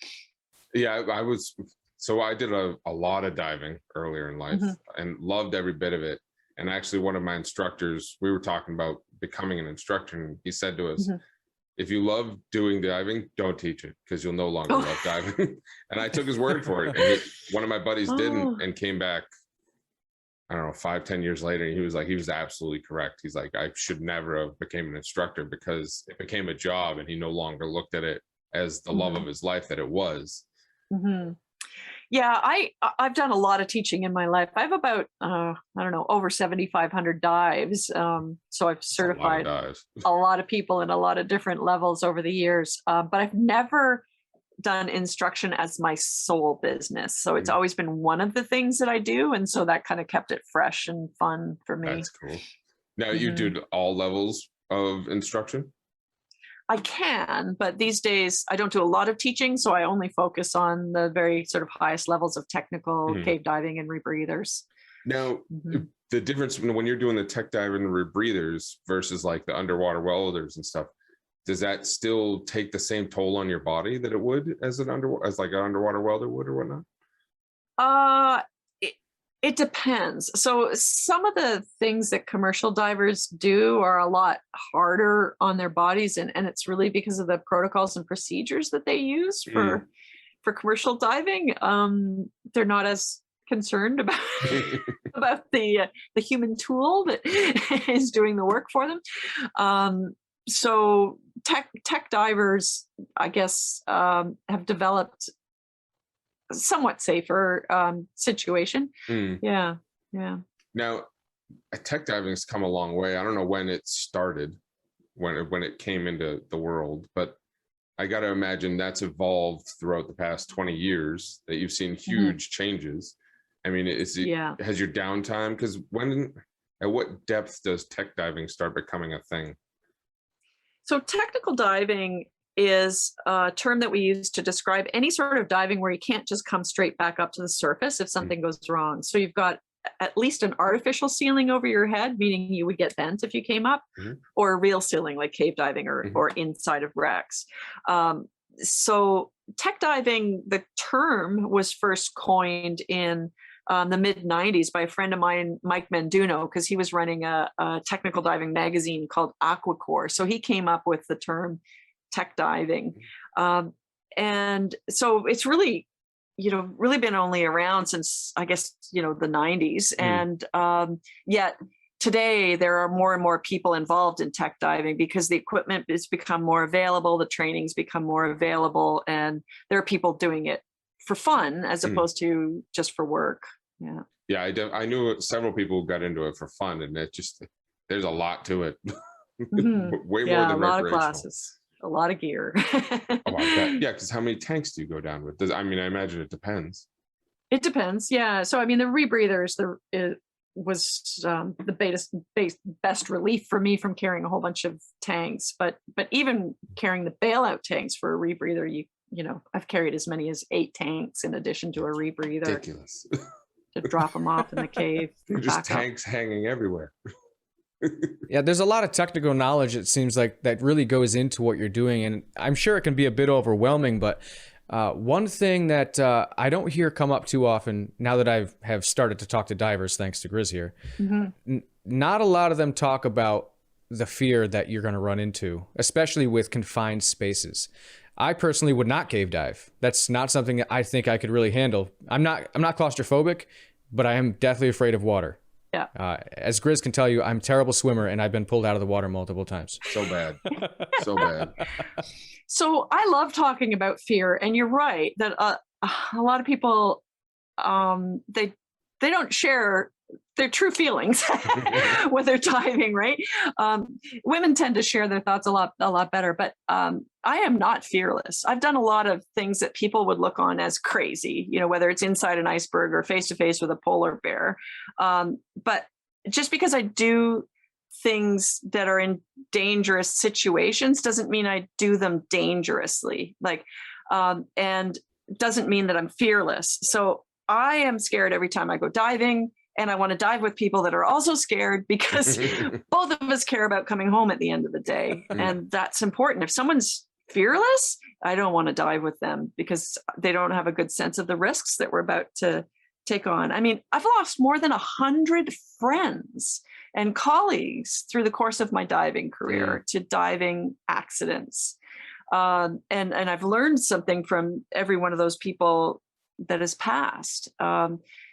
Yeah, I did a lot of diving earlier in life and loved every bit of it. And actually, one of my instructors, we were talking about becoming an instructor, and he said to us, if you love doing diving, don't teach it, because you'll no longer love diving. And I took his word for it. And one of my buddies didn't, and came back, I don't know, 5-10 years later. And he was absolutely correct. He's like, I should never have became an instructor, because it became a job, and he no longer looked at it as the love of his life that it was. Yeah, I've done a lot of teaching in my life. I have about I don't know, over 7,500 dives. So I've certified a lot of people in a lot of different levels over the years. But I've never done instruction as my sole business. So it's always been one of the things that I do, and so that kind of kept it fresh and fun for me. That's cool. Now you do all levels of instruction? I can, but these days I don't do a lot of teaching, so I only focus on the very sort of highest levels of technical cave diving and rebreathers. Now, the difference when you're doing the tech diving and rebreathers versus like the underwater welders and stuff, does that still take the same toll on your body that it would as like an underwater welder would or whatnot? It depends. So some of the things that commercial divers do are a lot harder on their bodies, and it's really because of the protocols and procedures that they use for commercial diving. They're not as concerned about about the human tool that is doing the work for them. So tech divers, I guess, have developed somewhat safer situation. Yeah. Now, tech diving has come a long way. I don't know when it started, when it came into the world, but I got to imagine that's evolved throughout the past 20 years, that you've seen huge changes. I mean, has your downtime, because at what depth does tech diving start becoming a thing? So technical diving is a term that we use to describe any sort of diving where you can't just come straight back up to the surface if something goes wrong. So you've got at least an artificial ceiling over your head, meaning you would get bent if you came up, or a real ceiling like cave diving or inside of wrecks. So tech diving, the term was first coined in the mid-90s by a friend of mine, Mike Menduno, because he was running a technical diving magazine called Aquacore. So he came up with the term tech diving. And so it's really, really been only around since, I guess, the 90s. And yet today there are more and more people involved in tech diving because the equipment has become more available, the training's become more available, and there are people doing it for fun as opposed to just for work. Yeah, I knew several people who got into it for fun, and there's a lot to it. Way more than a lot of classes, a lot of gear. Yeah, because how many tanks do you go down with? I imagine it depends. It depends. Yeah. So the rebreathers, was the best relief for me from carrying a whole bunch of tanks. But even carrying the bailout tanks for a rebreather, I've carried as many as 8 tanks in addition to a rebreather. Ridiculous. To drop them off in the cave. Just tanks hanging everywhere. Yeah, there's a lot of technical knowledge, it seems like, that really goes into what you're doing, and I'm sure it can be a bit overwhelming, but one thing that I don't hear come up too often now that I have started to talk to divers, thanks to Grizz here, not a lot of them talk about the fear that you're going to run into, especially with confined spaces. I personally would not cave dive. That's not something that I think I could really handle. I'm not claustrophobic, but I am deathly afraid of water. As Grizz can tell you, I'm a terrible swimmer, and I've been pulled out of the water multiple times. So bad. So bad. So I love talking about fear, and you're right that a lot of people, they don't share their true feelings when they're diving, right? Women tend to share their thoughts a lot better, but I am not fearless. I've done a lot of things that people would look on as crazy, whether it's inside an iceberg or face to face with a polar bear. But just because I do things that are in dangerous situations doesn't mean I do them dangerously, and doesn't mean that I'm fearless. So I am scared every time I go diving, and I want to dive with people that are also scared, because both of us care about coming home at the end of the day. And that's important. If someone's fearless, I don't want to dive with them because they don't have a good sense of the risks that we're about to take on. I mean, I've lost more than 100 friends and colleagues through the course of my diving career to diving accidents. And I've learned something from every one of those people that has passed.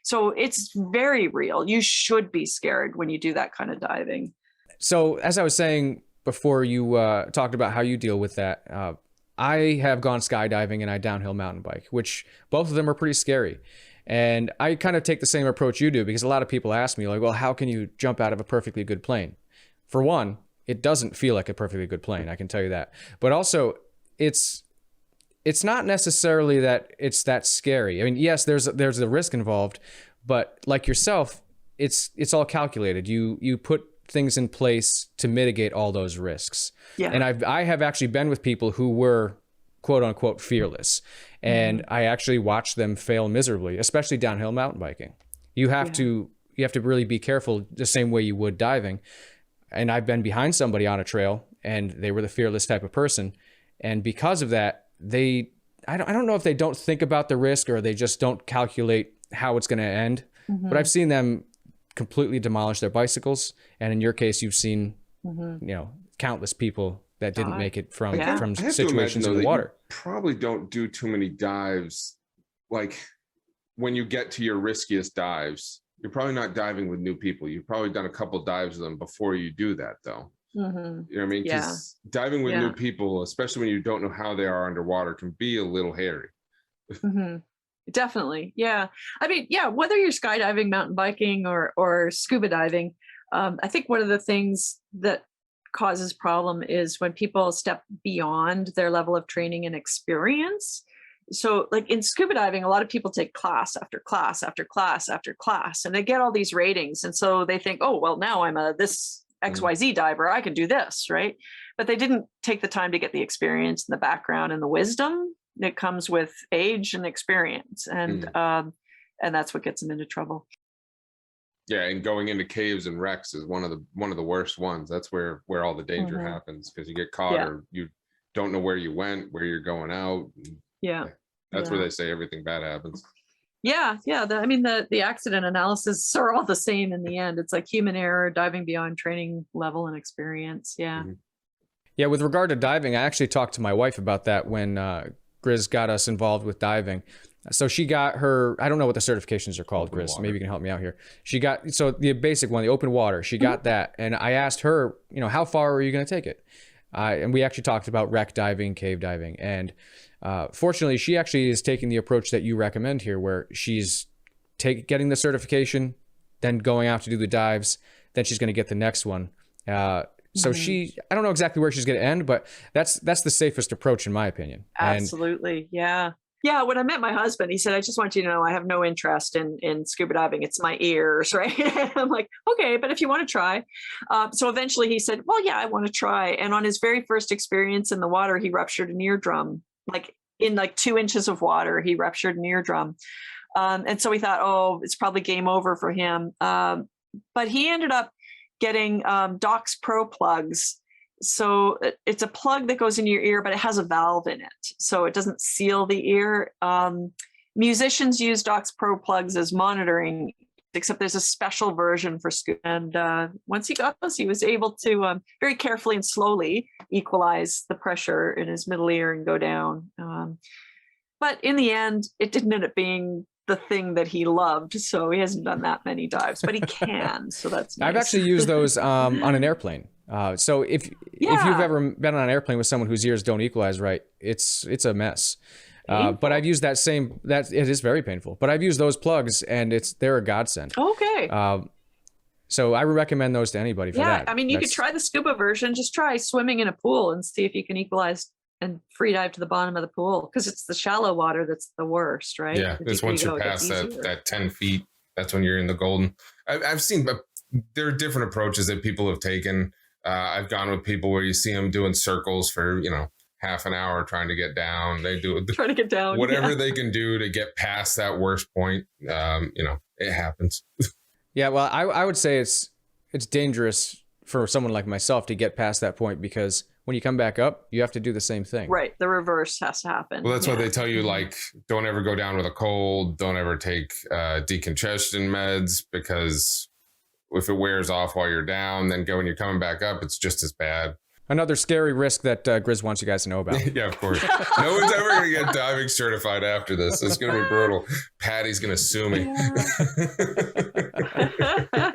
So it's very real. You should be scared when you do that kind of diving. So as I was saying before, you talked about how you deal with that. I have gone skydiving and I downhill mountain bike, which both of them are pretty scary. And I kind of take the same approach you do, because a lot of people ask me, like, well, how can you jump out of a perfectly good plane? For one, it doesn't feel like a perfectly good plane, I can tell you that. But also, it's not necessarily that it's that scary. I mean, yes, there's a risk involved, but like yourself, it's all calculated. You put things in place to mitigate all those risks. Yeah. And I have actually been with people who were quote unquote fearless, and I actually watched them fail miserably, especially downhill mountain biking. You have to really be careful the same way you would diving. And I've been behind somebody on a trail and they were the fearless type of person, and because of that, I don't know if they don't think about the risk or they just don't calculate how it's going to end. But I've seen them completely demolish their bicycles, and in your case, you've seen countless people that didn't make it from situations in the water. You probably don't do too many dives. Like when you get to your riskiest dives, you're probably not diving with new people. You've probably done a couple dives with them before you do that, though. You know what I mean? Because diving with new people, especially when you don't know how they are underwater, can be a little hairy. Definitely. Yeah. I mean, whether you're skydiving, mountain biking, or scuba diving, I think one of the things that causes problem is when people step beyond their level of training and experience. So like in scuba diving, a lot of people take class after class after class after class, and they get all these ratings. And so they think, oh, well, now I'm this XYZ diver, I can do this, right? But they didn't take the time to get the experience and the background and the wisdom that comes with age and experience. And that's what gets them into trouble. Yeah, and going into caves and wrecks is one of the worst ones. That's where all the danger happens, because you get caught or you don't know where you went, where you're going out. That's where they say everything bad happens. The accident analysis are all the same in the end. It's like human error, diving beyond training level and experience. Yeah, with regard to diving, I actually talked to my wife about that when Grizz got us involved with diving. So she got her, I don't know what the certifications are called, Grizz. Maybe you can help me out here. She got, so the basic one, the open water, she got that. And I asked her, how far are you going to take it? And we actually talked about wreck diving, cave diving. And fortunately, she actually is taking the approach that you recommend here, where she's getting the certification, then going out to do the dives, then she's going to get the next one. So I don't know exactly where she's going to end, but that's the safest approach in my opinion. Absolutely. Yeah, when I met my husband, he said, I just want you to know I have no interest in scuba diving. It's my ears, right? I'm like, okay, but if you want to try. So eventually he said, well, yeah, I want to try. And on his very first experience in the water, he ruptured an eardrum. Like in 2 inches of water, he ruptured an eardrum. And so we thought, oh, it's probably game over for him. But he ended up getting Docs Pro plugs. So it's a plug that goes in your ear, but it has a valve in it, so it doesn't seal the ear. Musicians use Docs Pro plugs as monitoring, except there's a special version for scuba. And once he got those, he was able to very carefully and slowly equalize the pressure in his middle ear and go down. But in the end, it didn't end up being the thing that he loved. So he hasn't done that many dives, but he can. So that's nice. I've actually used those on an airplane. So if you've ever been on an airplane with someone whose ears don't equalize right, it's a mess. But I've used that it is very painful, but I've used those plugs and they're a godsend. Okay. So I would recommend those to anybody for that. I mean, you could try the scuba version. Just try swimming in a pool and see if you can equalize and free dive to the bottom of the pool, because it's the shallow water that's the worst, right? Yeah, because once you pass that 10 feet, that's when you're in the golden. I've seen, but there are different approaches that people have taken. I've gone with people where you see them doing circles for, half an hour trying to get down. They do trying to get down, whatever they can do to get past that worst point. It happens. Yeah, well, I would say it's dangerous for someone like myself to get past that point, because when you come back up, you have to do the same thing. Right. The reverse has to happen. Well, that's why they tell you, like, don't ever go down with a cold. Don't ever take decompression meds, because if it wears off while you're down, then when you're coming back up, it's just as bad. Another scary risk that Grizz wants you guys to know about. Yeah, of course. No one's ever going to get diving certified after this. It's going to be brutal. Patty's going to sue me. Yeah.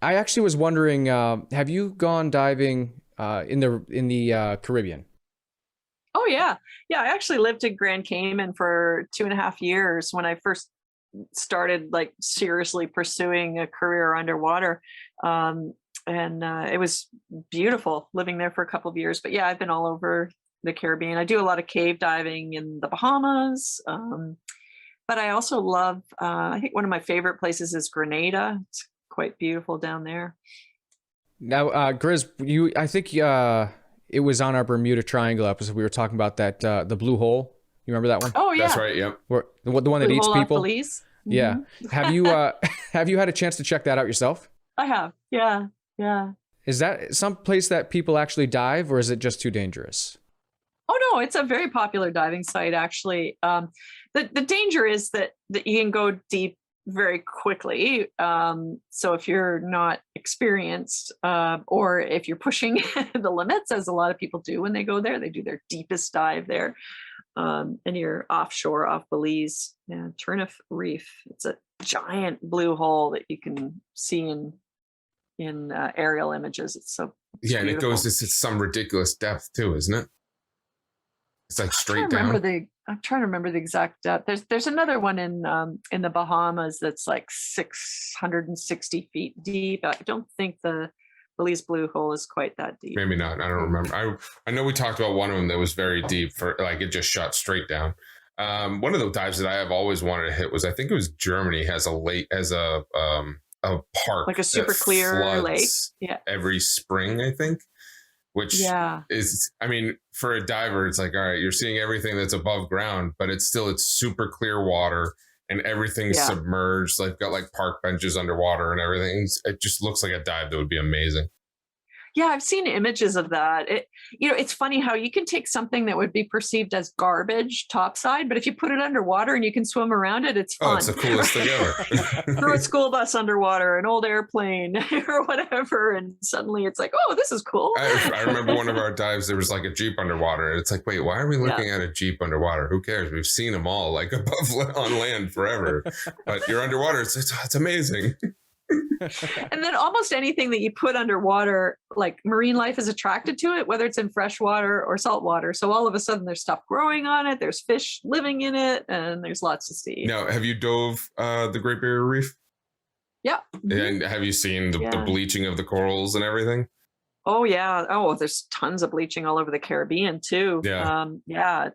I actually was wondering, have you gone diving in the Caribbean? Oh, yeah. Yeah, I actually lived in Grand Cayman for 2.5 years when I first started like seriously pursuing a career underwater. And it was beautiful living there for a couple of years. But yeah, I've been all over the Caribbean. I do a lot of cave diving in the Bahamas. But I also love, I think one of my favorite places is Grenada. It's quite beautiful down there. Now, Grizz, I think it was on our Bermuda Triangle episode. We were talking about that, the blue hole. You remember that one? Oh, yeah. That's right, yep. The one that eats people? Belize. Yeah. Have you had a chance to check that out yourself? I have, yeah. Yeah. Is that some place that people actually dive, or is it just too dangerous? Oh, no, it's a very popular diving site, actually. The danger is that you can go deep very quickly. So if you're not experienced, or if you're pushing the limits, as a lot of people do when they go there, they do their deepest dive there. And you're offshore off Belize, Turniff Reef. It's a giant blue hole that you can see in aerial images. It's beautiful. And it goes to some ridiculous depth too, isn't it? It's like straight down. I'm trying to remember the exact depth. There's another one in the Bahamas that's like 660 feet deep. I don't think the Belize blue hole is quite that deep. Maybe not. I don't remember. I know we talked about one of them that was very deep, for like it just shot straight down. One of the dives that I have always wanted to hit was, I think it was Germany, has a park, like a super clear lake, every spring, I think, which is, I mean, for a diver, it's like, all right, you're seeing everything that's above ground, but it's super clear water and everything's submerged. Like, got like park benches underwater and everything. It just looks like a dive that would be amazing. Yeah, I've seen images of that. It's funny how you can take something that would be perceived as garbage topside, but if you put it underwater and you can swim around it, it's fun. Oh, it's the coolest thing ever. Throw a school bus underwater, an old airplane or whatever, and suddenly it's like, oh, this is cool. I remember one of our dives, there was like a Jeep underwater, and it's like, wait, why are we looking at a Jeep underwater? Who cares? We've seen them all like above on land forever, but you're underwater. It's amazing. And then almost anything that you put underwater, like marine life is attracted to it, whether it's in fresh water or salt water. So all of a sudden there's stuff growing on it, there's fish living in it, and there's lots to see. Now, have you dove the Great Barrier Reef? Yeah. And have you seen the bleaching of the corals and everything? Oh, yeah. Oh, there's tons of bleaching all over the Caribbean too. Yeah.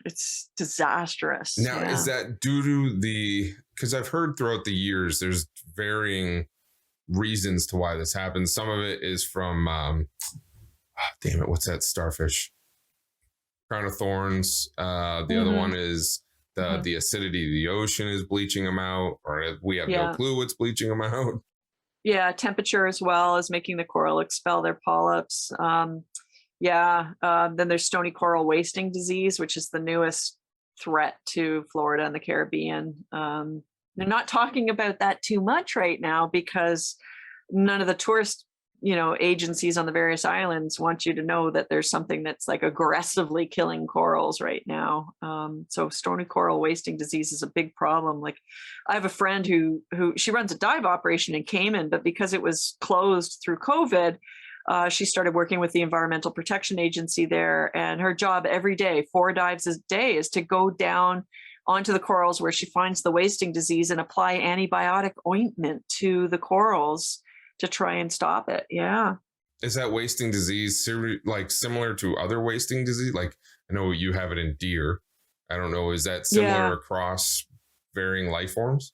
It's disastrous. Now, is that due to because I've heard throughout the years, there's varying reasons to why this happens. Some of it is from, damn it, what's that starfish? Crown of thorns. The other one is the acidity of the ocean is bleaching them out, or we have no clue what's bleaching them out. Yeah, temperature as well is making the coral expel their polyps. Then there's stony coral wasting disease, which is the newest threat to Florida and the Caribbean. They're not talking about that too much right now because none of the tourist agencies on the various islands want you to know that there's something that's like aggressively killing corals right now. So stony coral wasting disease is a big problem. Like I have a friend who she runs a dive operation in Cayman, but because it was closed through COVID, she started working with the Environmental Protection Agency there, and her job every day, 4 dives a day, is to go down onto the corals where she finds the wasting disease and apply antibiotic ointment to the corals to try and stop it. Yeah. Is that wasting disease similar to other wasting disease? Like I know you have it in deer. I don't know. Is that similar across varying life forms?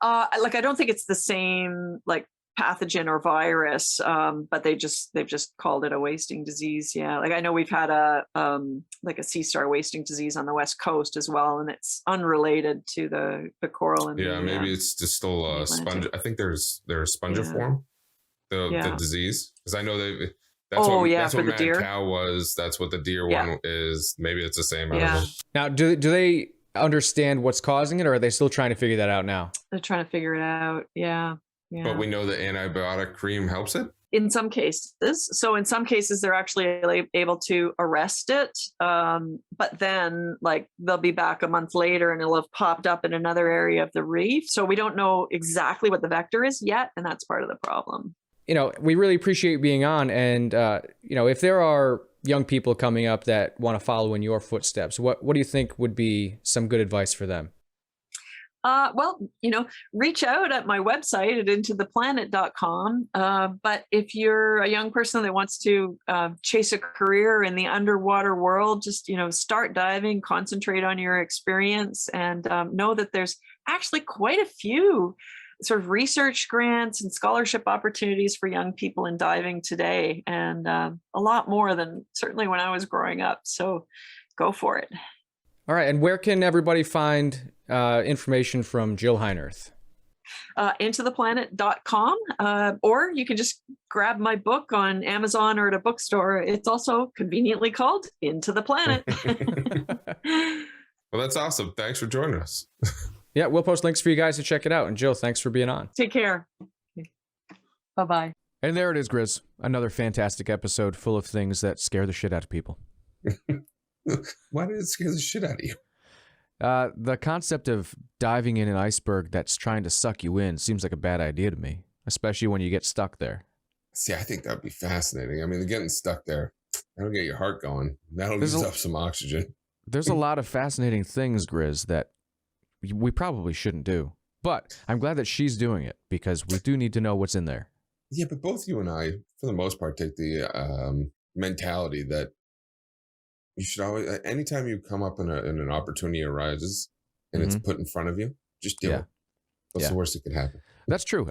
I don't think it's the same like pathogen or virus, but they've just called it a wasting disease. Yeah, like I know we've had a sea star wasting disease on the West Coast as well, and it's unrelated to the coral. Maybe it's just still a sponge. I think there's spongiform, the disease, because I know that's what mad deer. cow was. That's what the deer one is. Maybe it's the same. I don't know. Now, do they understand what's causing it, or are they still trying to figure that out now? They're trying to figure it out. Yeah. Yeah. But we know the antibiotic cream helps it? In some cases. So in some cases, they're actually able to arrest it. But then they'll be back a month later and it'll have popped up in another area of the reef. So we don't know exactly what the vector is yet. And that's part of the problem. We really appreciate you being on. And, if there are young people coming up that want to follow in your footsteps, what do you think would be some good advice for them? Reach out at my website at intotheplanet.com. But if you're a young person that wants to chase a career in the underwater world, just, start diving, concentrate on your experience, and know that there's actually quite a few sort of research grants and scholarship opportunities for young people in diving today, and a lot more than certainly when I was growing up. So go for it. All right. And where can everybody find information from Jill Heinerth? Intotheplanet.com, or you can just grab my book on Amazon or at a bookstore. It's also conveniently called Into the Planet. Well, that's awesome. Thanks for joining us. Yeah, we'll post links for you guys to check it out. And Jill, thanks for being on. Take care. Bye-bye. And there it is, Grizz. Another fantastic episode full of things that scare the shit out of people. Why did it scare the shit out of you? The concept of diving in an iceberg that's trying to suck you in seems like a bad idea to me, especially when you get stuck there. See, I think that'd be fascinating. I mean, getting stuck there, that'll get your heart going. That'll use up some oxygen. There's a lot of fascinating things, Grizz, that we probably shouldn't do. But I'm glad that she's doing it, because we do need to know what's in there. Yeah, but both you and I, for the most part, take the mentality that you should always, anytime you come up in an opportunity arises and it's put in front of you, just do it. What's the worst that could happen? That's true.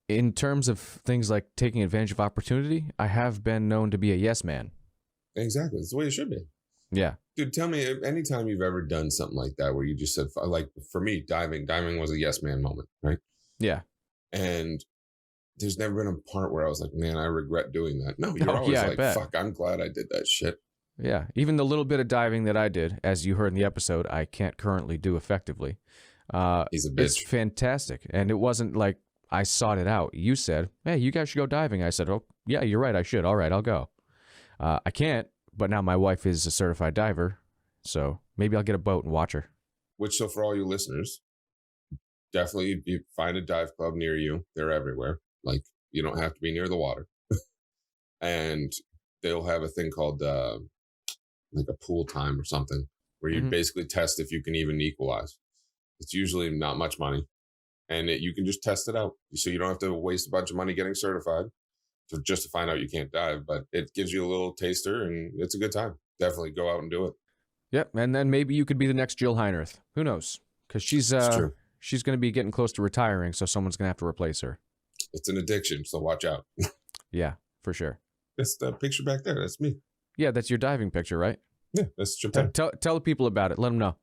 In terms of things like taking advantage of opportunity, I have been known to be a yes man. Exactly. It's the way it should be. Yeah. Dude, tell me, anytime you've ever done something like that where you just said, like for me, diving was a yes man moment, right? Yeah. And there's never been a part where I was like, man, I regret doing that. No, you're always like, fuck, I'm glad I did that shit. Yeah, even the little bit of diving that I did, as you heard in the episode, I can't currently do effectively. He's a bitch. It's fantastic. And it wasn't like I sought it out. You said, hey, you guys should go diving. I said, oh, yeah, you're right, I should. All right, I'll go. I can't, but now my wife is a certified diver, so maybe I'll get a boat and watch her. So for all you listeners, definitely if you find a dive club near you, they're everywhere. Like, you don't have to be near the water. And they'll have a thing called like a pool time or something where you basically test if you can even equalize. It's usually not much money, and you can just test it out. So you don't have to waste a bunch of money getting certified just to find out you can't dive, but it gives you a little taster and it's a good time. Definitely go out and do it. Yep. And then maybe you could be the next Jill Heinerth. Who knows? Because she's going to be getting close to retiring. So someone's going to have to replace her. It's an addiction. So watch out. Yeah, for sure. That's the picture back there. That's me. Yeah, that's your diving picture, right? Yeah, that's Japan. Tell the people about it. Let them know.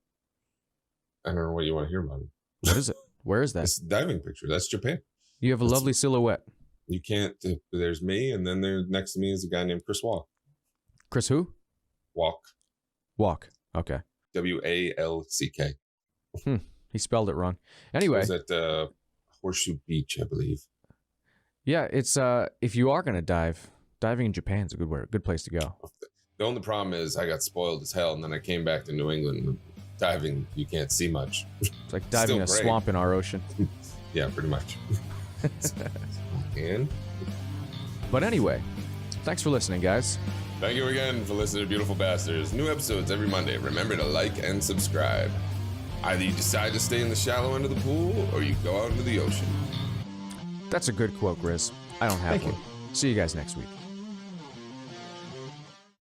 I don't know what you want to hear about it. What is it? Where is that? It's a diving picture. That's Japan. You have a lovely silhouette. You can't. There's me, and then there next to me is a guy named Chris Walk. Chris who? Walk. Okay. WALCK. He spelled it wrong. Anyway. It was at Horseshoe Beach, I believe. Yeah, it's if you are gonna dive, diving in Japan's a good place to go. The only problem is I got spoiled as hell, and then I came back to New England. Diving, you can't see much. It's like diving in a swamp in our ocean. Yeah, pretty much. And but anyway, thanks for listening, guys. thank you again for listening to Beautiful Bastards. New episodes every Monday. Remember to like and subscribe. Either you decide to stay in the shallow end of the pool, or you go out into the ocean. That's a good quote, Grizz. I don't have one. See you guys next week.